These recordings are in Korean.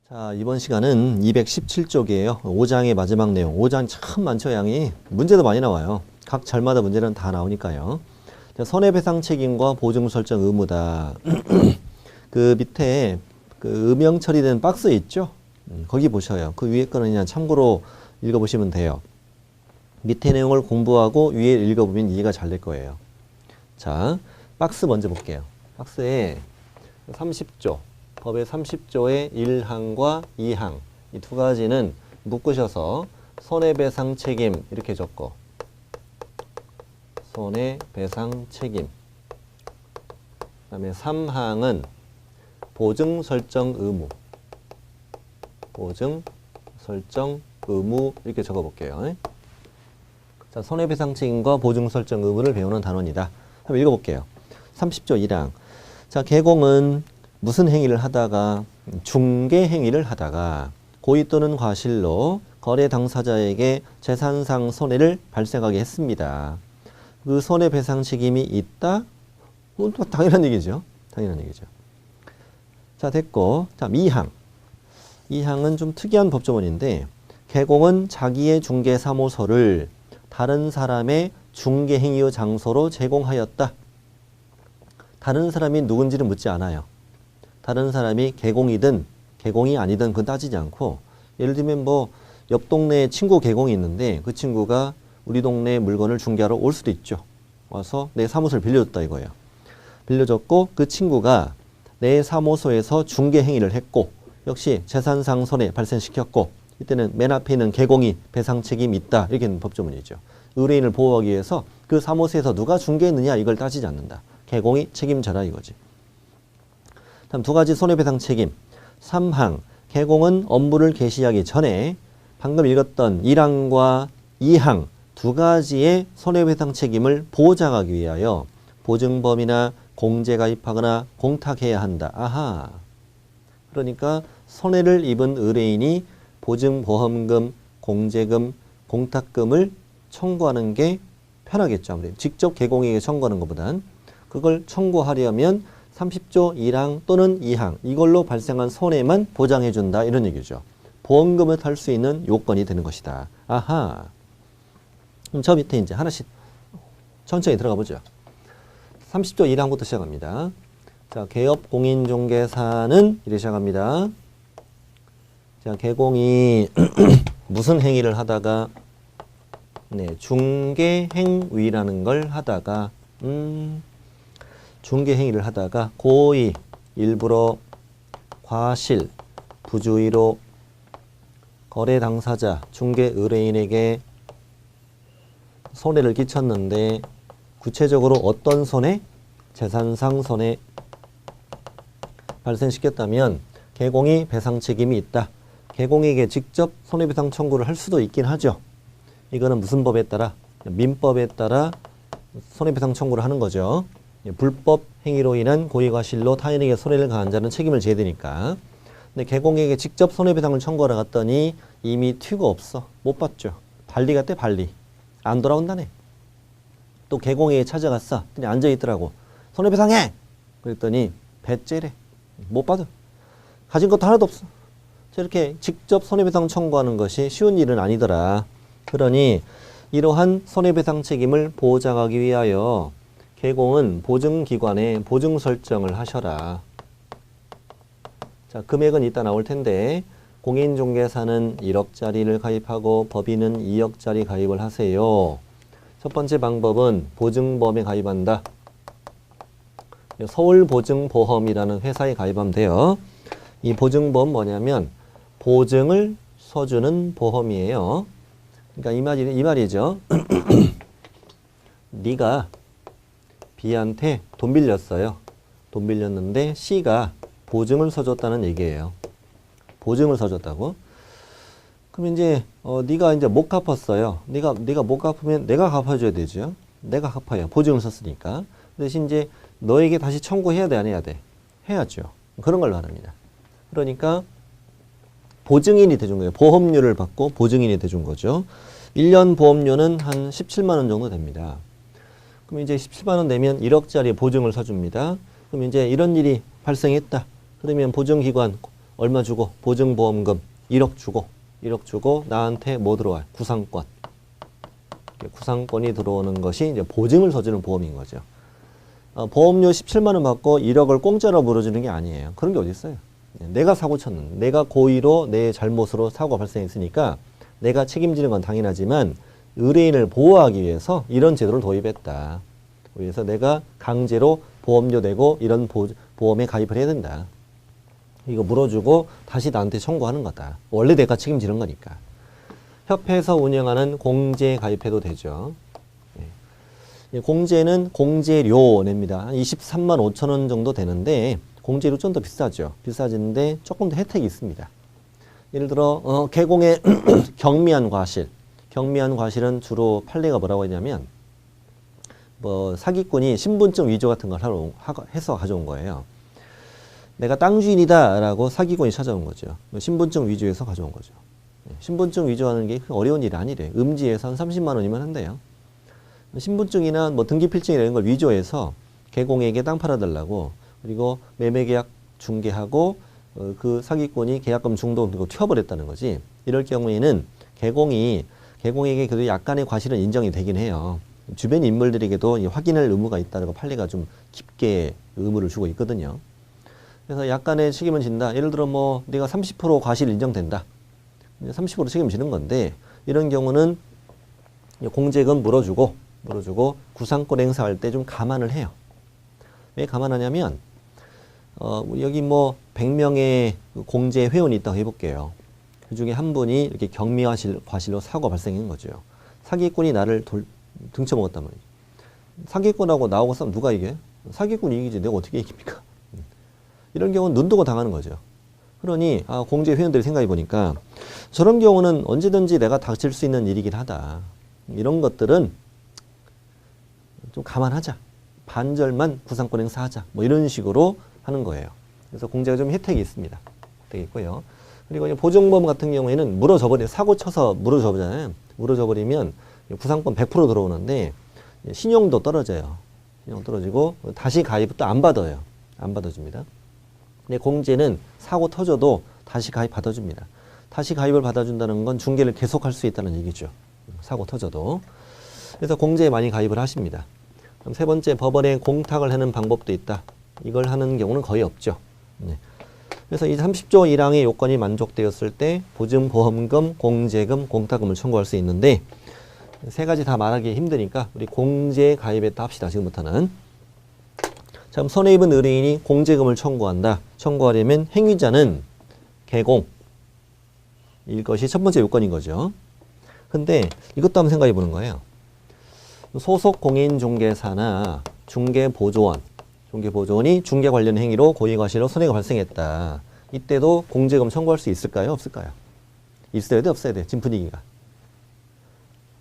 자, 이번 시간은 217쪽이에요. 5장의 마지막 내용. 5장 참 많죠, 양이. 문제도 많이 나와요. 각 절마다 문제는 다 나오니까요. 자, 손해배상 책임과 보증 설정 의무다. 그 밑에 그 음영 처리된 박스 있죠? 거기 보셔요. 그 위에 거는 그냥 참고로 읽어보시면 돼요. 밑에 내용을 공부하고 위에 읽어보면 이해가 잘 될 거예요. 자, 박스 먼저 볼게요. 박스에 30조. 법의 30조의 1항과 2항 이 두 가지는 묶으셔서 손해배상 책임 이렇게 적고 손해배상 책임 그 다음에 3항은 보증 설정 의무 보증 설정 의무 이렇게 적어 볼게요. 자, 손해배상 책임과 보증 설정 의무를 배우는 단원이다. 한번 읽어볼게요. 30조 1항 자, 개공은 무슨 행위를 하다가 중개 행위를 하다가 고의 또는 과실로 거래 당사자에게 재산상 손해를 발생하게 했습니다. 그 손해배상 책임이 있다? 또 당연한 얘기죠. 당연한 얘기죠. 자, 됐고. 다음 2항. 2항은 좀 특이한 법조문인데 개공은 자기의 중개사무소를 다른 사람의 중개 행위의 장소로 제공하였다. 다른 사람이 누군지를 묻지 않아요. 다른 사람이 개공이든 개공이 아니든 그건 따지지 않고 예를 들면 뭐 옆 동네에 친구 개공이 있는데 그 친구가 우리 동네 물건을 중개하러 올 수도 있죠. 와서 내 사무소를 빌려줬다 이거예요. 빌려줬고 그 친구가 내 사무소에서 중개 행위를 했고 역시 재산상 손해 발생시켰고 이때는 맨 앞에 있는 개공이 배상 책임이 있다 이렇게 있는 법조문이죠. 의뢰인을 보호하기 위해서 그 사무소에서 누가 중개했느냐 이걸 따지지 않는다. 개공이 책임져라 이거지. 다음 두 가지 손해배상 책임. 3항. 개공은 업무를 개시하기 전에 방금 읽었던 1항과 2항 두 가지의 손해배상 책임을 보장하기 위하여 보증범이나 공제 가입하거나 공탁해야 한다. 아하. 그러니까 손해를 입은 의뢰인이 보증보험금, 공제금, 공탁금을 청구하는 게 편하겠죠. 아무래도 직접 개공에게 청구하는 것보단 그걸 청구하려면 30조 1항 또는 2항 이걸로 발생한 손해만 보장해 준다 이런 얘기죠. 보험금을 탈 수 있는 요건이 되는 것이다. 아하. 그럼 저 밑에 이제 하나씩 천천히 들어가 보죠. 30조 1항부터 시작합니다. 자, 개업 공인중개사는 이렇게 시작합니다. 자, 개공이 무슨 행위를 하다가 중개 행위라는 걸 하다가 중개 행위를 하다가 고의, 일부러, 과실, 부주의로 거래 당사자, 중개 의뢰인에게 손해를 끼쳤는데 구체적으로 어떤 손해? 재산상 손해 발생시켰다면 개공이 배상 책임이 있다. 개공에게 직접 손해배상 청구를 할 수도 있긴 하죠. 이거는 무슨 법에 따라? 민법에 따라 손해배상 청구를 하는 거죠. 불법 행위로 인한 고의과실로 타인에게 손해를 가한 자는 책임을 져야 되니까. 근데 개공에게 직접 손해배상을 청구하러 갔더니 이미 튀고 없어. 못 받죠. 발리 갔대 발리. 안 돌아온다네. 또 개공에게 찾아갔어. 그냥 앉아있더라고. 손해배상해! 그랬더니 배째래. 못 받아. 가진 것도 하나도 없어. 저렇게 직접 손해배상 청구하는 것이 쉬운 일은 아니더라. 그러니 이러한 손해배상 책임을 보장하기 위하여 개공은 보증기관에 보증 설정을 하셔라. 자, 금액은 이따 나올 텐데 공인중개사는 1억짜리를 가입하고 법인은 2억짜리 가입을 하세요. 첫 번째 방법은 보증보험에 가입한다. 서울보증보험이라는 회사에 가입하면 돼요. 이 보증보험 뭐냐면 보증을 서주는 보험이에요. 그러니까 이 말이죠. 네가 B한테 돈 빌렸어요. 돈 빌렸는데 C가 보증을 서줬다는 얘기예요. 보증을 서줬다고. 그럼 이제 네가 이제 못 갚았어요. 네가 못 갚으면 내가 갚아줘야 되죠. 내가 갚아요. 보증을 썼으니까. 대신 이제 너에게 다시 청구해야 돼, 안 해야 돼? 해야죠. 그런 걸 말합니다. 그러니까 보증인이 돼준 거예요. 보험료를 받고 보증인이 돼준 거죠. 1년 보험료는 한 17만 원 정도 됩니다. 그럼 이제 17만 원 내면 1억짜리 보증을 서줍니다. 그럼 이제 이런 일이 발생했다. 그러면 보증기관 얼마 주고? 보증보험금 1억 주고 나한테 뭐 들어와요? 구상권. 구상권이 들어오는 것이 이제 보증을 서주는 보험인 거죠. 보험료 17만 원 받고 1억을 공짜로 물어주는 게 아니에요. 그런 게 어디 있어요? 내가 사고 쳤는데, 내가 고의로 내 잘못으로 사고가 발생했으니까 내가 책임지는 건 당연하지만 의뢰인을 보호하기 위해서 이런 제도를 도입했다. 그래서 내가 강제로 보험료 내고 이런 보험에 가입을 해야 된다. 이거 물어주고 다시 나한테 청구하는 거다. 원래 내가 책임지는 거니까. 협회에서 운영하는 공제에 가입해도 되죠. 공제는 공제료 냅니다. 한 23만 5천 원 정도 되는데 공제료 좀 더 비싸죠. 비싸지는데 조금 더 혜택이 있습니다. 예를 들어 개공의 경미한 과실. 경미한 과실은 주로 판례가 뭐라고 했냐면 뭐 사기꾼이 신분증 위조 같은 걸 해서 가져온 거예요. 내가 땅 주인이다 라고 사기꾼이 찾아온 거죠. 신분증 위조해서 가져온 거죠. 신분증 위조하는 게 어려운 일이 아니래. 음지에서 한 30만 원이면 한대요. 신분증이나 뭐 등기필증이나 이런 걸 위조해서 개공에게 땅 팔아달라고, 그리고 매매계약 중개하고 그 사기꾼이 계약금 중도 그리고 튀어버렸다는 거지. 이럴 경우에는 개공에게 그래도 약간의 과실은 인정이 되긴 해요. 주변 인물들에게도 확인할 의무가 있다고 판례가 좀 깊게 의무를 주고 있거든요. 그래서 약간의 책임은 진다. 예를 들어 뭐 내가 30% 과실 인정된다. 30% 책임지는 건데 이런 경우는 공제금 물어주고 구상권 행사할 때 좀 감안을 해요. 왜 감안하냐면 여기 뭐 100명의 공제 회원이 있다고 해볼게요. 그 중에 한 분이 이렇게 경미과실로 사고가 발생한 거죠. 사기꾼이 나를 등쳐먹었단 말이죠. 사기꾼하고 나하고 싸우면 누가 이겨? 사기꾼이 이기지 내가 어떻게 이깁니까? 이런 경우는 눈 뜨고 당하는 거죠. 그러니 공제 회원들이 생각해 보니까 저런 경우는 언제든지 내가 닥칠 수 있는 일이긴 하다. 이런 것들은 좀 감안하자. 반절만 구상권 행사하자. 뭐 이런 식으로 하는 거예요. 그래서 공제가 좀 혜택이 있습니다. 혜택이 있고요. 그리고 보증보험 같은 경우에는 사고 쳐서 물어줘버리잖아요. 물어줘버리면 구상권 100% 들어오는데 신용도 떨어져요. 신용 떨어지고 다시 가입도 안 받아요. 안 받아줍니다. 근데 공제는 사고 터져도 다시 가입 받아줍니다. 다시 가입을 받아준다는 건 중개를 계속할 수 있다는 얘기죠. 사고 터져도. 그래서 공제에 많이 가입을 하십니다. 그럼 세 번째, 법원에 공탁을 하는 방법도 있다. 이걸 하는 경우는 거의 없죠. 그래서 이 30조 1항의 요건이 만족되었을 때 보증보험금, 공제금, 공탁금을 청구할 수 있는데 세 가지 다 말하기 힘드니까 우리 공제에 가입했다 합시다. 지금부터는. 자, 그럼 손해 입은 의뢰인이 공제금을 청구한다. 청구하려면 행위자는 개공. 이것이 첫 번째 요건인 거죠. 근데 이것도 한번 생각해 보는 거예요. 소속 공인중개사나 중개보조원이 중개 관련 행위로 고의과실로 손해가 발생했다. 이때도 공제금 청구할 수 있을까요? 없을까요? 있어야 돼? 없어야 돼? 지금 분위기가.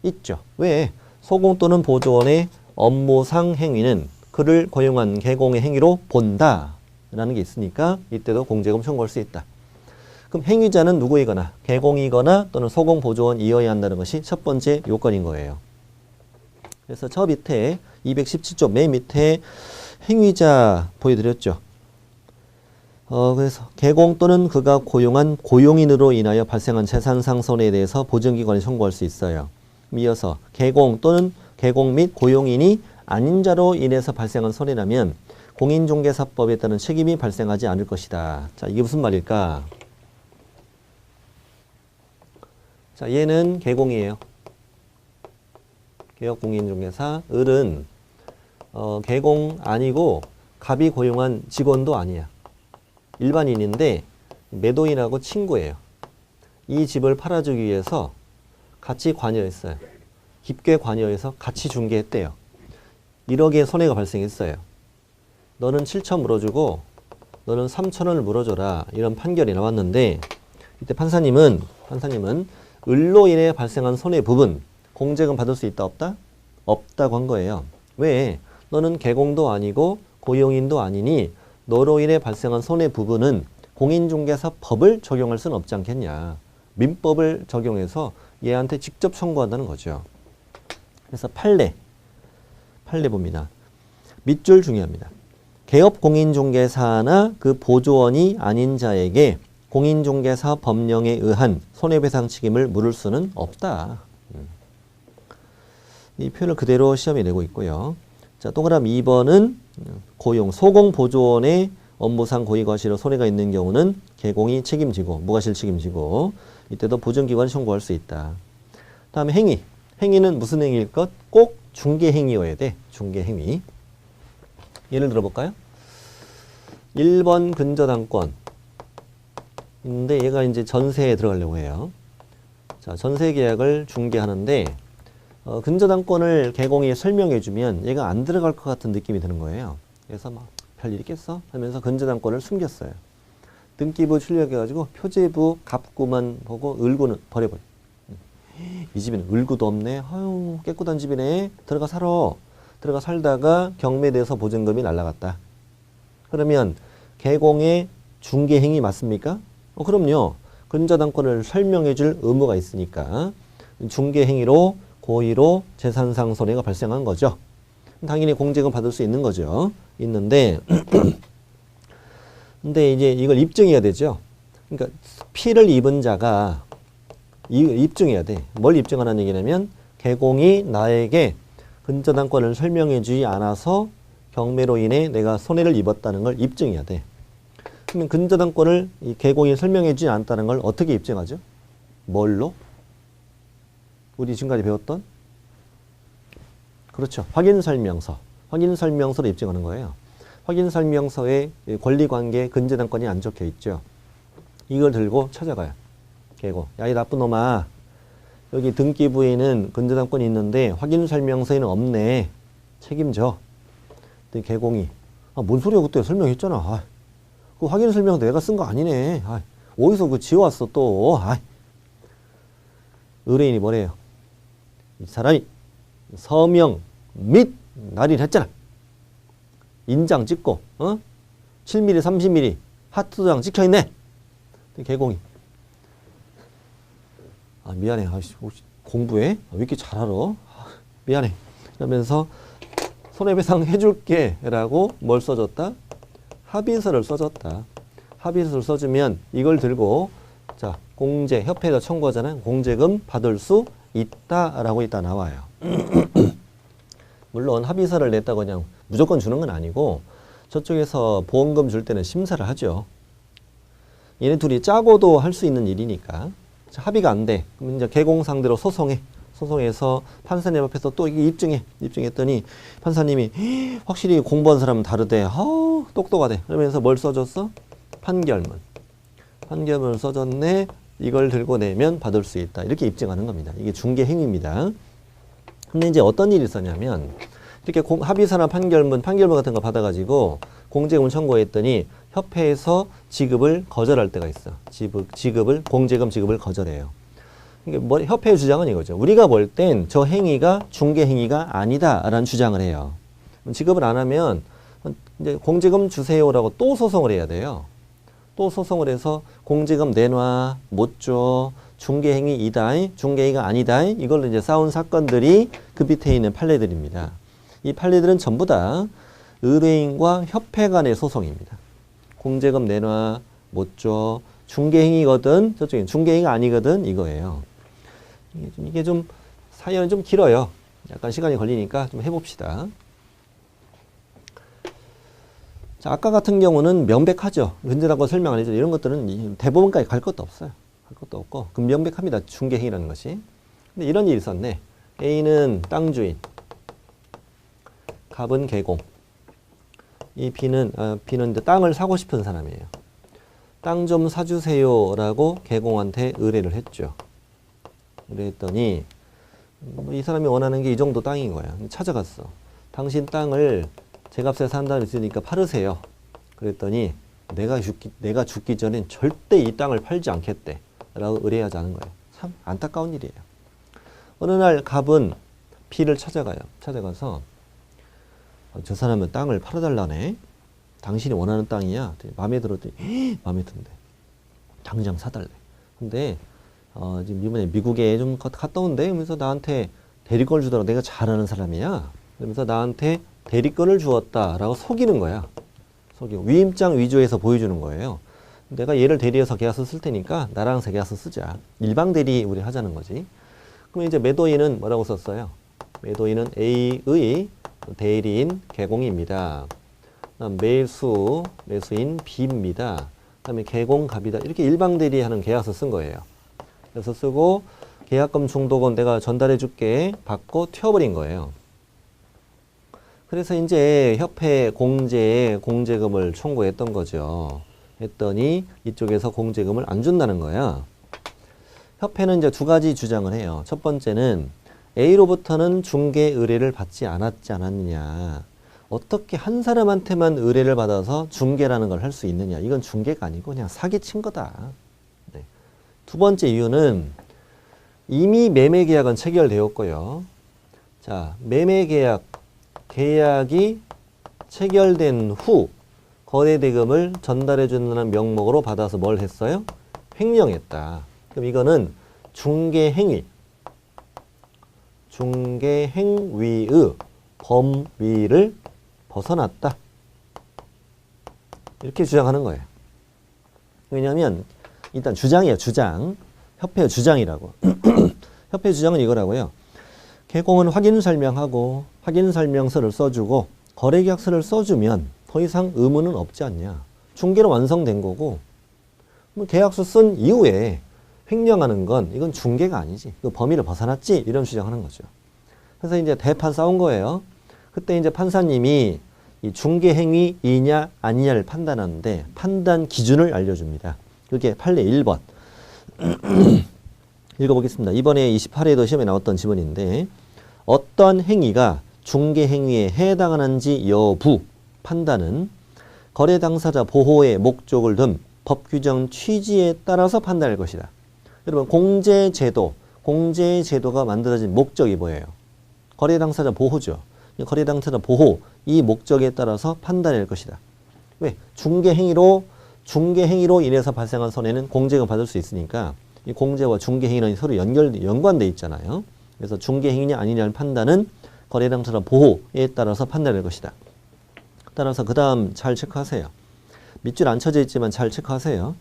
있죠. 왜? 소공 또는 보조원의 업무상 행위는 그를 고용한 개공의 행위로 본다. 라는 게 있으니까 이때도 공제금 청구할 수 있다. 그럼 행위자는 누구이거나 개공이거나 또는 소공 보조원이어야 한다는 것이 첫 번째 요건인 거예요. 그래서 저 밑에 217조 맨 밑에 행위자 보여드렸죠. 그래서 개공 또는 그가 고용한 고용인으로 인하여 발생한 재산상 손해에 대해서 보증기관이 청구할 수 있어요. 이어서 개공 또는 개공 및 고용인이 아닌 자로 인해서 발생한 손해라면 공인중개사법에 따른 책임이 발생하지 않을 것이다. 자, 이게 무슨 말일까? 자, 얘는 개공이에요. 개업공인중개사. 을은 개공 아니고 갑이 고용한 직원도 아니야. 일반인인데 매도인하고 친구예요. 이 집을 팔아주기 위해서 같이 관여했어요. 깊게 관여해서 같이 중개했대요. 1억의 손해가 발생했어요. 너는 7천 물어주고 너는 3천원을 물어줘라. 이런 판결이 나왔는데 이때 판사님은 을로 인해 발생한 손해 부분 공제금 받을 수 있다 없다? 없다고 한 거예요. 왜? 너는 개공도 아니고 고용인도 아니니 너로 인해 발생한 손해 부분은 공인중개사법을 적용할 수는 없지 않겠냐. 민법을 적용해서 얘한테 직접 청구한다는 거죠. 그래서 판례 봅니다. 밑줄 중요합니다. 개업공인중개사나 그 보조원이 아닌 자에게 공인중개사 법령에 의한 손해배상 책임을 물을 수는 없다. 이 표현을 그대로 시험에 내고 있고요. 자, 동그라미 2번은 고용, 소공보조원의 업무상 고의과실로 손해가 있는 경우는 개공이 책임지고 무과실 책임지고 이때도 보증기관이 청구할 수 있다. 다음에 행위. 행위는 무슨 행위일 것? 꼭 중개행위여야 돼. 중개행위. 예를 들어볼까요? 1번 근저당권. 근데 얘가 이제 전세에 들어가려고 해요. 자, 전세 계약을 중개하는데 근저당권을 개공이 설명해주면 얘가 안 들어갈 것 같은 느낌이 드는 거예요. 그래서 막 별일 있겠어? 하면서 근저당권을 숨겼어요. 등기부 출력해가지고 표제부 갑구만 보고 을구는 버려버려. 이 집에는 을구도 없네. 아유 깨끗한 집이네. 들어가 살아. 들어가 살다가 경매돼서 보증금이 날라갔다. 그러면 개공의 중개행위 맞습니까? 그럼요. 근저당권을 설명해줄 의무가 있으니까 중개행위로 고의로 재산상 손해가 발생한 거죠. 당연히 공제금 받을 수 있는 거죠. 있는데 근데 이제 이걸 입증해야 되죠. 그러니까 피를 입은 자가 입증해야 돼. 뭘 입증하는 얘기냐면 개공이 나에게 근저당권을 설명해 주지 않아서 경매로 인해 내가 손해를 입었다는 걸 입증해야 돼. 그러면 근저당권을 이 개공이 설명해 주지 않았다는 걸 어떻게 입증하죠? 뭘로? 우리 지금까지 배웠던? 그렇죠. 확인설명서. 확인설명서로 입증하는 거예요. 확인설명서에 권리관계 근저당권이 안 적혀 있죠. 이걸 들고 찾아가요. 개공. 야, 이 나쁜 놈아. 여기 등기부에는 근저당권이 있는데 확인설명서에는 없네. 책임져. 근데 개공이. 뭔 소리야 그때 설명했잖아. 그 확인설명서 내가 쓴 거 아니네. 어디서 그 지워왔어 또. 의뢰인이 뭐래요? 이 사람이 서명 및 날인했잖아. 인장 찍고 7mm 30mm 하트 도장 찍혀있네. 개공이 미안해. 공부해? 왜 이렇게 잘 알아? 미안해. 그러면서 손해배상 해줄게 라고 뭘 써줬다? 합의서를 써줬다. 합의서를 써주면 이걸 들고 자 공제 협회에다 청구하잖아요. 공제금 받을 수 있다라고 이따 나와요. 물론 합의서를 냈다고 그냥 무조건 주는 건 아니고 저쪽에서 보험금 줄 때는 심사를 하죠. 얘네 둘이 짜고도 할 수 있는 일이니까. 합의가 안 돼. 그럼 이제 개공 상대로 소송해. 소송해서 판사님 앞에서 또 이게 입증해. 입증했더니 판사님이 확실히 공부한 사람은 다르대. 똑똑하대. 그러면서 뭘 써줬어? 판결문. 판결문을 써줬네. 이걸 들고 내면 받을 수 있다. 이렇게 입증하는 겁니다. 이게 중개행위입니다. 근데 이제 어떤 일이 있었냐면 이렇게 합의서나 판결문 같은 거 받아가지고 공제금을 청구했더니 협회에서 지급을 거절할 때가 있어. 공제금 지급을 거절해요. 이게 협회의 주장은 이거죠. 우리가 볼 땐 저 행위가 중개행위가 아니다라는 주장을 해요. 지급을 안 하면 이제 공제금 주세요라고 또 소송을 해야 돼요. 또 소송을 해서 공제금 내놔, 못 줘, 중개행위이다, 중개행위가 아니다. 이걸로 이제 싸운 사건들이 그 밑에 있는 판례들입니다. 이 판례들은 전부 다 의뢰인과 협회 간의 소송입니다. 공제금 내놔, 못 줘, 중개행위거든, 저쪽엔 중개행위가 아니거든, 이거예요. 이게 좀 사연이 좀 길어요. 약간 시간이 걸리니까 좀 해봅시다. 자, 아까 같은 경우는 명백하죠. 근저당권 설명 안 해줘. 이런 것들은 대법원까지 갈 것도 없어요. 갈 것도 없고, 그 명백합니다. 중개행위라는 것이. 근데 이런 일이 있었네. A는 땅 주인, 갑은 개공. 이 B는 이제 땅을 사고 싶은 사람이에요. 땅 좀 사주세요라고 개공한테 의뢰를 했죠. 의뢰했더니 이 사람이 원하는 게 이 정도 땅인 거야. 찾아갔어. 당신 땅을 제값에 산다는 있으니까 팔으세요. 그랬더니 내가 죽기 전엔 절대 이 땅을 팔지 않겠대 라고 의뢰하지 않은 거예요. 참 안타까운 일이에요. 어느 날 갑은 B를 찾아가서 저 사람은 땅을 팔아달라네. 당신이 원하는 땅이야. 마음에 들었더니 마음에 든대. 당장 사달래. 근데 지금 이번에 미국에 좀 갔다 온대. 그러면서 나한테 대리권을 주더라고. 내가 잘 아는 사람이야. 그러면서 나한테 대리권을 주었다라고 속이는 거야. 속이고 위임장 위조해서 보여주는 거예요. 내가 얘를 대리해서 계약서 쓸 테니까 나랑 계약서 쓰자. 일방 대리 우리 하자는 거지. 그럼 이제 매도인은 뭐라고 썼어요? 매도인은 A의 대리인 개공입니다. 그다음 매수인 B입니다. 그다음에 개공갑이다. 이렇게 일방 대리하는 계약서 쓴 거예요. 그래서 쓰고 계약금 중도금 내가 전달해 줄게 받고 튀어버린 거예요. 그래서 이제 협회 공제에 공제금을 청구했던 거죠. 했더니 이쪽에서 공제금을 안 준다는 거야. 협회는 이제 두 가지 주장을 해요. 첫 번째는 A로부터는 중개 의뢰를 받지 않았지 않았느냐. 어떻게 한 사람한테만 의뢰를 받아서 중개라는 걸 할 수 있느냐. 이건 중개가 아니고 그냥 사기친 거다. 네. 두 번째 이유는 이미 매매 계약은 체결되었고요. 자, 매매 계약이 체결된 후 거래 대금을 전달해 준다는 명목으로 받아서 뭘 했어요? 횡령했다. 그럼 이거는 중개행위의 범위를 벗어났다. 이렇게 주장하는 거예요. 왜냐하면 일단 주장이에요. 주장. 협회의 주장이라고. 협회 주장은 이거라고요. 개공은 확인 설명하고 확인 설명서를 써주고 거래계약서를 써주면 더 이상 의무는 없지 않냐. 중개로 완성된 거고 계약서 쓴 이후에 횡령하는 건 이건 중개가 아니지. 그 범위를 벗어났지. 이런 주장하는 거죠. 그래서 이제 대판 싸운 거예요. 그때 이제 판사님이 이 중개 행위이냐 아니냐를 판단하는데 판단 기준을 알려줍니다. 그게 판례 1번. 읽어보겠습니다. 이번에 28회도 시험에 나왔던 지문인데 어떤 행위가 중개 행위에 해당하는지 여부 판단은 거래 당사자 보호의 목적을 둔 법 규정 취지에 따라서 판단할 것이다. 여러분 공제제도가 만들어진 목적이 뭐예요? 거래 당사자 보호죠. 거래 당사자 보호 이 목적에 따라서 판단할 것이다. 왜? 중개 행위로 인해서 발생한 손해는 공제금 받을 수 있으니까 이 공제와 중개 행위는 서로 연관돼 있잖아요. 그래서 중개 행위냐 아니냐는 판단은 거래 당사자 보호에 따라서 판단할 것이다. 따라서 그 다음 잘 체크하세요. 밑줄 안 쳐져 있지만 잘 체크하세요.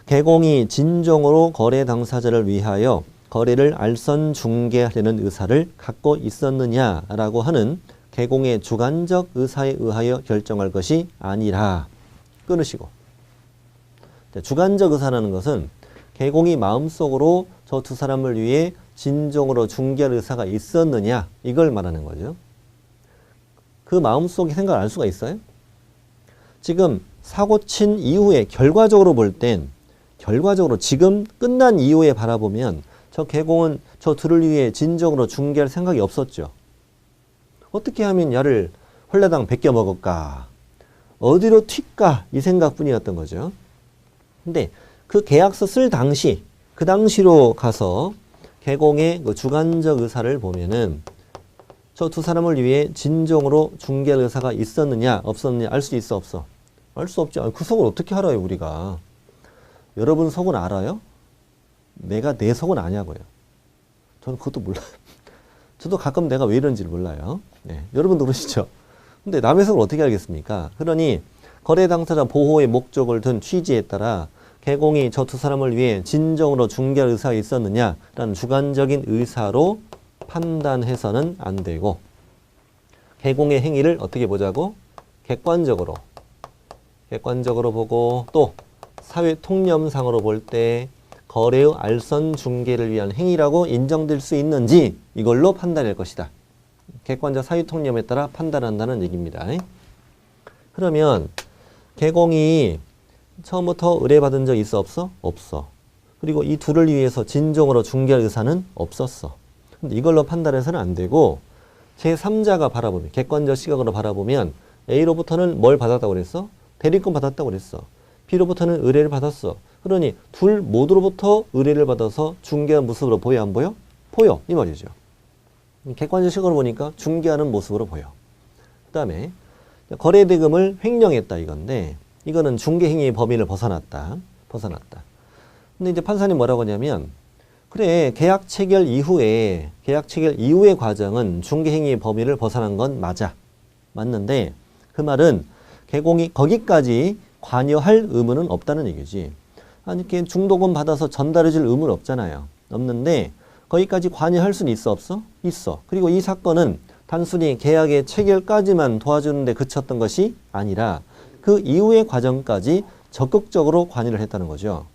개공이 진정으로 거래 당사자를 위하여 거래를 알선 중개하려는 의사를 갖고 있었느냐라고 하는 개공의 주관적 의사에 의하여 결정할 것이 아니라 끊으시고 주관적 의사라는 것은 개공이 마음속으로 저 두 사람을 위해 진정으로 중개할 의사가 있었느냐 이걸 말하는 거죠. 그 마음속의 생각을 알 수가 있어요? 지금 사고 친 이후에 결과적으로 지금 끝난 이후에 바라보면 저 개공은 저 둘을 위해 진정으로 중개할 생각이 없었죠. 어떻게 하면 야를 홀라당 베껴 먹을까? 어디로 튈까? 이 생각뿐이었던 거죠. 근데 그 계약서 쓸 당시, 그 당시로 가서 개공의 그 주관적 의사를 보면은 저 두 사람을 위해 진정으로 중개할 의사가 있었느냐, 없었느냐 알 수 있어, 없어? 알 수 없지. 그 속을 어떻게 알아요, 우리가? 여러분 속은 알아요? 내가 내 속은 아냐고요. 저는 그것도 몰라요. 저도 가끔 내가 왜 이런지를 몰라요. 네, 여러분도 그러시죠? 근데 남의 속을 어떻게 알겠습니까? 그러니 거래 당사자 보호의 목적을 둔 취지에 따라 개공이 저 두 사람을 위해 진정으로 중개할 의사가 있었느냐라는 주관적인 의사로 판단해서는 안 되고 개공의 행위를 어떻게 보자고? 객관적으로 보고 또 사회 통념상으로 볼 때 거래의 알선 중개를 위한 행위라고 인정될 수 있는지 이걸로 판단할 것이다. 객관적 사회 통념에 따라 판단한다는 얘기입니다. 그러면 개공이 처음부터 의뢰받은 적 있어, 없어? 없어. 그리고 이 둘을 위해서 진정으로 중개할 의사는 없었어. 근데 이걸로 판단해서는 안 되고 제3자가 바라보면 객관적 시각으로 바라보면 A로부터는 뭘 받았다고 그랬어? 대리권 받았다고 그랬어. B로부터는 의뢰를 받았어. 그러니 둘 모두로부터 의뢰를 받아서 중개한 모습으로 보여, 안 보여? 보여. 이 말이죠. 객관적 시각으로 보니까 중개하는 모습으로 보여. 그 다음에 거래대금을 횡령했다 이건데 이거는 중개행위의 범위를 벗어났다. 근데 이제 판사님 뭐라고 하냐면 그래 계약 체결 이후의 과정은 중개행위의 범위를 벗어난 건 맞아. 맞는데 그 말은 개공이 거기까지 관여할 의무는 없다는 얘기지. 아니, 이렇게 중도금 받아서 전달해 줄 의무는 없잖아요. 없는데 거기까지 관여할 수는 있어 없어? 있어. 그리고 이 사건은 단순히 계약의 체결까지만 도와주는데 그쳤던 것이 아니라 그 이후의 과정까지 적극적으로 관여를 했다는 거죠.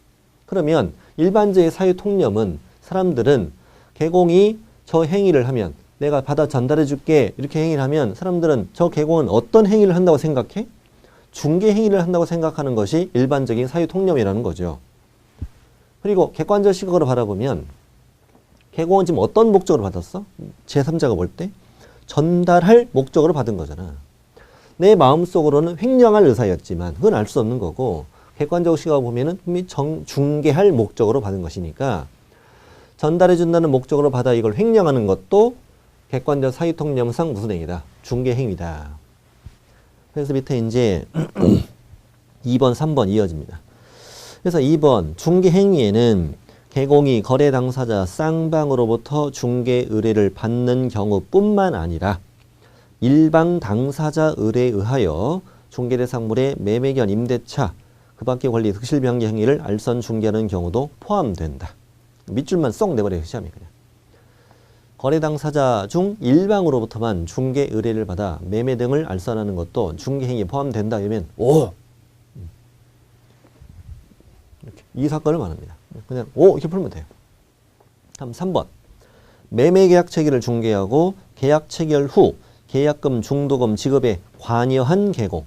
그러면 일반적인 사유 통념은 사람들은 개공이 저 행위를 하면 내가 받아 전달해 줄게 이렇게 행위를 하면 사람들은 저 개공은 어떤 행위를 한다고 생각해? 중개 행위를 한다고 생각하는 것이 일반적인 사유 통념이라는 거죠. 그리고 객관적 시각으로 바라보면 개공은 지금 어떤 목적으로 받았어? 제3자가 볼 때 전달할 목적으로 받은 거잖아. 내 마음속으로는 횡령할 의사였지만 그건 알 수 없는 거고 객관적 시각으로 보면은 중개할 목적으로 받은 것이니까 전달해 준다는 목적으로 받아 이걸 횡령하는 것도 객관적 사유 통념상 무슨 행위다? 중개 행위다. 그래서 밑에 이제 2번, 3번 이어집니다. 그래서 2번 중개 행위에는 개공이 거래 당사자 쌍방으로부터 중개 의뢰를 받는 경우뿐만 아니라 일방 당사자 의뢰에 의하여 중개대상물의 매매견 임대차 그 밖의 권리 득실병기 행위를 알선 중개하는 경우도 포함된다. 밑줄만 쏙 내버려요. 시험이 그냥. 거래 당사자 중 일방으로부터만 중개 의뢰를 받아 매매 등을 알선하는 것도 중개 행위에 포함된다. 이러면 오! 이렇게 이 사건을 말합니다. 그냥 오! 이렇게 풀면 돼요. 다음 3번. 매매 계약 체결을 중개하고 계약 체결 후 계약금 중도금 지급에 관여한 개공.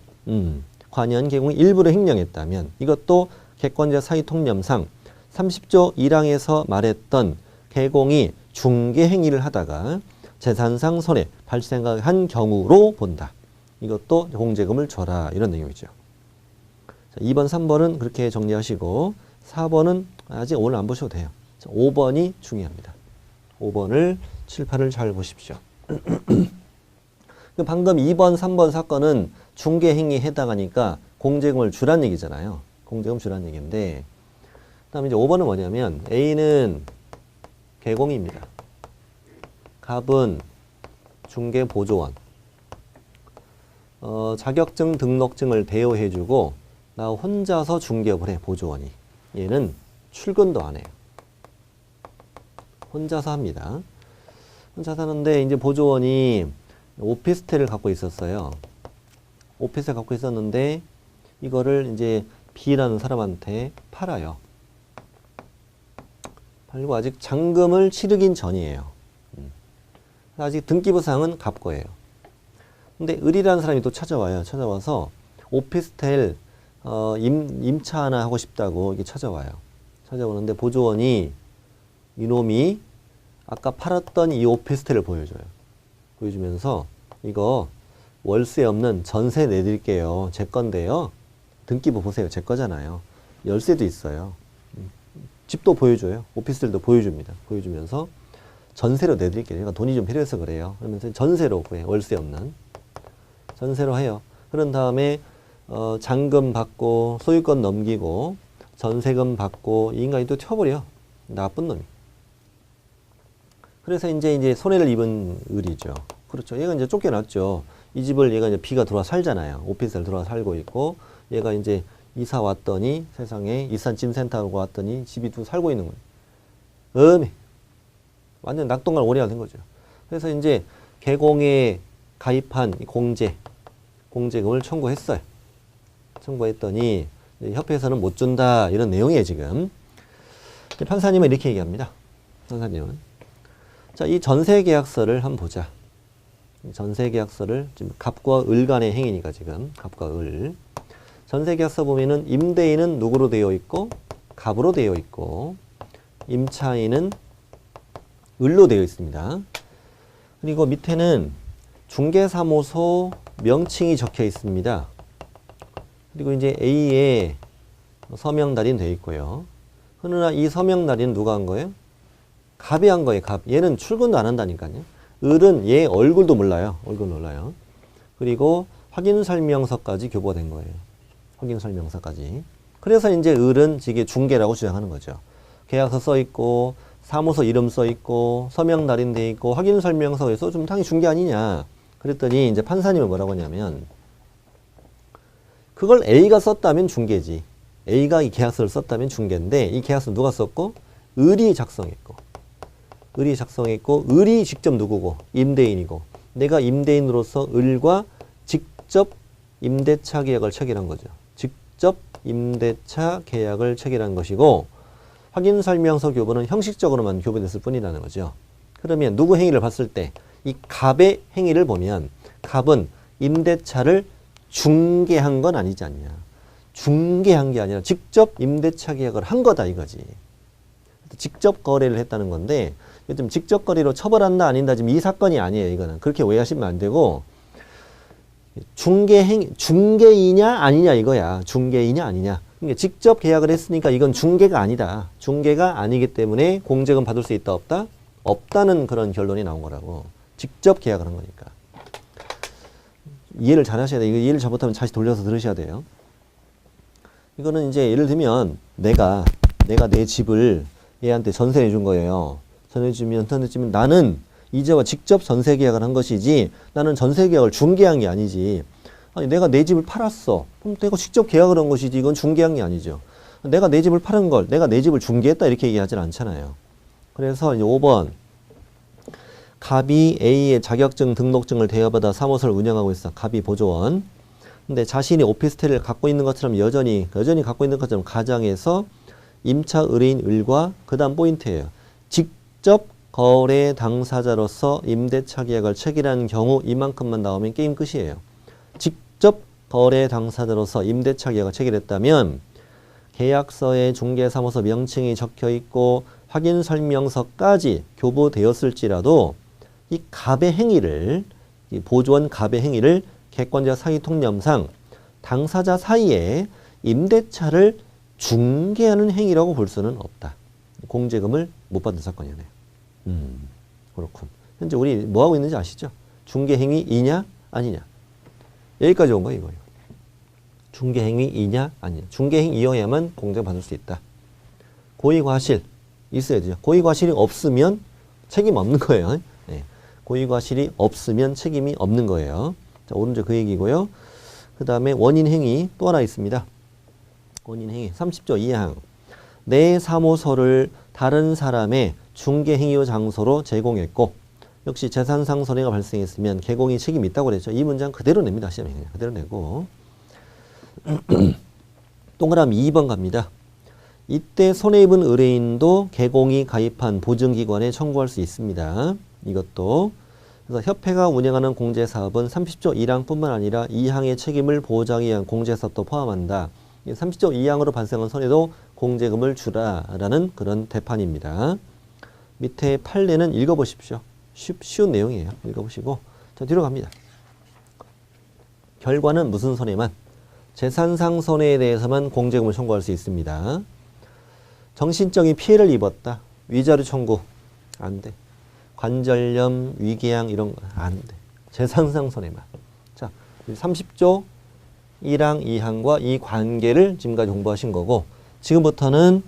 관여한 개공이 일부를 횡령했다면 이것도 객관적 사유 통념상 30조 1항에서 말했던 개공이 중개 행위를 하다가 재산상 손해 발생한 경우로 본다. 이것도 공제금을 줘라. 이런 내용이죠. 자, 2번, 3번은 그렇게 정리하시고 4번은 아직 오늘 안 보셔도 돼요. 자, 5번이 중요합니다. 5번을 칠판을 잘 보십시오. 방금 2번, 3번 사건은 중개 행위에 해당하니까 공제금을 주란 얘기잖아요. 공제금 주란 얘기인데 그다음에 이제 5번은 뭐냐면 A는 개공입니다. 갑은 중개 보조원. 자격증 등록증을 대여해주고 나 혼자서 중개업을 해. 보조원이. 얘는 출근도 안 해요. 혼자서 합니다. 혼자서 하는데 이제 보조원이 오피스텔을 갖고 있었어요. 오피스텔 갖고 있었는데 이거를 이제 B라는 사람한테 팔아요. 팔고 아직 잔금을 치르긴 전이에요. 아직 등기부상은 갑 거예요. 근데 을이라는 사람이 또 찾아와요. 찾아와서 오피스텔 임차 하나 하고 싶다고 이게 찾아와요. 찾아오는데 보조원이 이놈이 아까 팔았던 이 오피스텔을 보여줘요. 보여주면서 이거 월세 없는 전세 내드릴게요. 제 건데요. 등기부 보세요. 제 거잖아요. 열쇠도 있어요. 집도 보여줘요. 오피스텔도 보여줍니다. 보여주면서 전세로 내드릴게요. 제가 돈이 좀 필요해서 그래요. 그러면서 전세로 구해요. 월세 없는. 전세로 해요. 그런 다음에 잔금 받고 소유권 넘기고 전세금 받고 이 인간이 또 튀어버려. 나쁜 놈이. 그래서 이제 손해를 입은 을이죠. 그렇죠. 얘가 이제 쫓겨났죠. 이 집을 얘가 이제 B가 들어와 살잖아요. 오피스텔 들어와 살고 있고 얘가 이제 이사 왔더니 세상에 이삿짐센터로 왔더니 집이 또 살고 있는 거예요. 완전 낙동강 오리가 된 거죠. 그래서 이제 개공에 가입한 공제금을 청구했어요. 청구했더니 협회에서는 못 준다 이런 내용이에요 지금. 판사님은 이렇게 얘기합니다. 판사님은 자, 이 전세계약서를 한번 보자. 전세계약서를 지금 갑과 을 간의 행위니까 지금 갑과 을. 전세계약서 보면은 임대인은 누구로 되어 있고 갑으로 되어 있고 임차인은 을로 되어 있습니다. 그리고 밑에는 중개사무소 명칭이 적혀 있습니다. 그리고 이제 A에 서명 날인 되어 있고요. 그러나 이 서명 날인 누가 한 거예요? 갑이 한 거예요. 갑. 얘는 출근도 안 한다니까요. 을은 얘 얼굴도 몰라요. 얼굴 몰라요. 그리고 확인설명서까지 교부가 된 거예요. 확인설명서까지. 그래서 이제 을은 이게 중개라고 주장하는 거죠. 계약서 써 있고 사무소 이름 써 있고 서명 날인 돼 있고 확인설명서에서 좀 당연히 중개 아니냐. 그랬더니 이제 판사님은 뭐라고 하냐면 그걸 A가 썼다면 중개지. A가 이 계약서를 썼다면 중개인데 이 계약서 누가 썼고? 을이 작성했고. 을이 작성했고 을이 직접 누구고? 임대인이고. 내가 임대인으로서 을과 직접 임대차 계약을 체결한 거죠. 직접 임대차 계약을 체결한 것이고 확인 설명서 교부는 형식적으로만 교부됐을 뿐이라는 거죠. 그러면 누구 행위를 봤을 때 이 갑의 행위를 보면 갑은 임대차를 중개한 건 아니지 않냐. 중개한 게 아니라 직접 임대차 계약을 한 거다 이거지. 직접 거래를 했다는 건데 좀 직접 거래로 처벌한다 아닌다 지금 이 사건이 아니에요. 이거는 그렇게 오해하시면 안 되고 중개이냐 아니냐 이거야. 중개이냐 아니냐. 그러니까 직접 계약을 했으니까 이건 중개가 아니다. 중개가 아니기 때문에 공제금 받을 수 있다 없다? 없다는 그런 결론이 나온 거라고. 직접 계약을 한 거니까. 이해를 잘 하셔야 돼요. 이거 이해를 잘못하면 다시 돌려서 들으셔야 돼요. 이거는 이제 예를 들면 내가 내 집을 얘한테 전세해 준 거예요. 전세주면 나는 이제와 직접 전세 계약을 한 것이지 나는 전세 계약을 중개한 게 아니지. 아니 내가 내 집을 팔았어. 그럼 내가 직접 계약을 한 것이지 이건 중개한 게 아니죠. 내가 내 집을 파는 걸 내가 내 집을 중개했다 이렇게 얘기하진 않잖아요. 그래서 이제 5번 갑이 A의 자격증 등록증을 대여받아 사무소를 운영하고 있어. 갑이 보조원. 근데 자신이 오피스텔을 갖고 있는 것처럼 여전히 갖고 있는 것처럼 가정에서 임차 의뢰인 을과 그 다음 포인트예요. 직접 거래 당사자로서 임대차 계약을 체결한 경우 이만큼만 나오면 게임 끝이에요. 직접 거래 당사자로서 임대차 계약을 체결했다면 계약서에 중개사무소 명칭이 적혀 있고 확인 설명서까지 교부되었을지라도 이 갑의 행위를 이 보조원 갑의 행위를 객관적 사기 통념상 당사자 사이에 임대차를 중개하는 행위라고 볼 수는 없다. 공제금을 못 받은 사건이네요. 그렇군. 현재 우리 뭐 하고 있는지 아시죠? 중개 행위이냐 아니냐. 여기까지 온 거예요, 이거예요. 중개 행위이냐 아니냐. 중개 행위여야만 공제금 받을 수 있다. 고의 과실 있어야 되죠. 고의 과실이 없으면 책임 없는 거예요. 네. 고의 과실이 없으면 책임이 없는 거예요. 자, 오른쪽 그 얘기고요. 그 다음에 원인 행위 또 하나 있습니다. 원인 행위 30조 2항 내 사무소를 다른 사람의 중개 행위 장소로 제공했고 역시 재산상 손해가 발생했으면 개공이 책임이 있다고 그랬죠. 이 문장 그대로 냅니다. 시험에 그냥 그대로 내고 동그라미 2번 갑니다. 이때 손해입은 의뢰인도 개공이 가입한 보증기관에 청구할 수 있습니다. 이것도 그래서 협회가 운영하는 공제사업은 30조 1항뿐만 아니라 2항의 책임을 보호하기 위한 공제사업도 포함한다. 30조 2항으로 발생한 손해도 공제금을 주라라는 그런 대판입니다. 밑에 판례는 읽어보십시오. 쉬운 내용이에요. 읽어보시고 자 뒤로 갑니다. 결과는 무슨 손해만? 재산상 손해에 대해서만 공제금을 청구할 수 있습니다. 정신적인 피해를 입었다. 위자료 청구 안 돼. 관절염, 위궤양 이런 거 안 돼. 재산상 손해만. 자, 30조 1항, 2항과 이 관계를 지금까지 공부하신 거고 지금부터는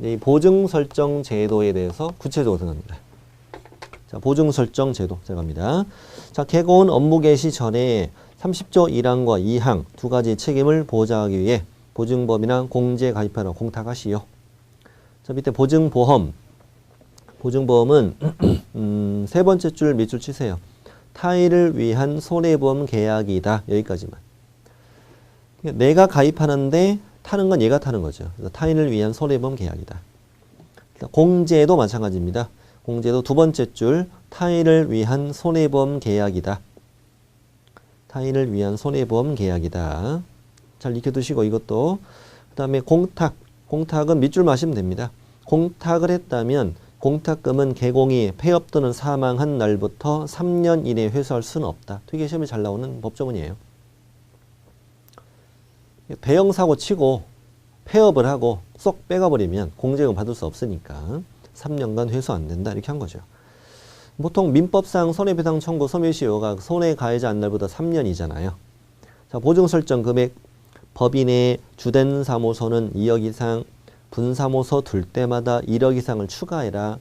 이 보증 설정 제도에 대해서 구체적으로 생각합니다. 자, 보증 설정 제도 들어갑니다. 자, 개공은 업무 개시 전에 30조 1항과 2항 두 가지 책임을 보장하기 위해 보증법이나 공제 가입하라 공탁하시오. 자, 밑에 보증보험. 보증보험은 세 번째 줄 밑줄 치세요. 타인을 위한 손해보험 계약이다. 여기까지만. 내가 가입하는데 타는 건 얘가 타는 거죠. 그래서 타인을 위한 손해보험 계약이다. 공제도 마찬가지입니다. 공제도 두 번째 줄 타인을 위한 손해보험 계약이다. 타인을 위한 손해보험 계약이다. 잘 익혀두시고 이것도 그 다음에 공탁. 공탁은 밑줄 마시면 됩니다. 공탁을 했다면 공탁금은 개공이 폐업 또는 사망한 날부터 3년 이내에 회수할 수는 없다. 되게 시험에 잘 나오는 법조문이에요. 대형사고 치고 폐업을 하고 쏙 빼가버리면 공제금 받을 수 없으니까 3년간 회수 안 된다 이렇게 한 거죠. 보통 민법상 손해배상 청구 소멸시효가 손해 가해자 한 날보다 3년이잖아요. 자, 보증 설정 금액 법인의 주된 사무소는 2억 이상 분사무소 둘 때마다 1억 이상을 추가해라.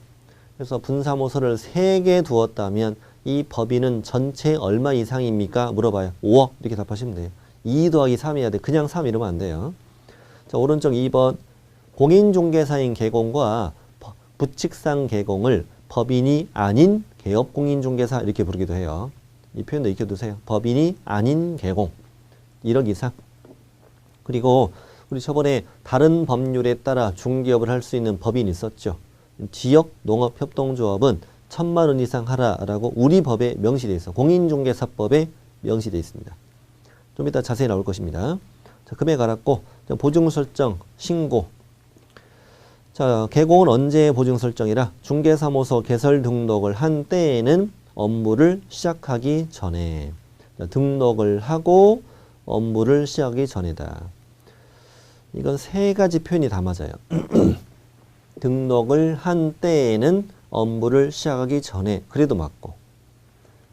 그래서 분사무소를 3개 두었다면 이 법인은 전체 얼마 이상입니까? 물어봐요. 5억 이렇게 답하시면 돼요. 2 더하기 3 해야 돼. 그냥 3 이러면 안 돼요. 자, 오른쪽 2번. 공인중개사인 개공과 부칙상 개공을 법인이 아닌 개업공인중개사 이렇게 부르기도 해요. 이 표현도 익혀두세요. 법인이 아닌 개공. 1억 이상. 그리고 우리 저번에 다른 법률에 따라 중개업을 할 수 있는 법인이 있었죠. 지역농업협동조합은 1,000만 원 이상 하라라고 우리 법에 명시되어 있어. 공인중개사법에 명시되어 있습니다. 좀 이따 자세히 나올 것입니다. 자, 금액 알았고, 보증설정, 신고. 자, 개공은 언제 보증설정이라? 중개사무소 개설 등록을 한 때에는 업무를 시작하기 전에. 자, 등록을 하고 업무를 시작하기 전이다. 이건 세 가지 표현이 다 맞아요. 등록을 한 때에는 업무를 시작하기 전에. 그래도 맞고.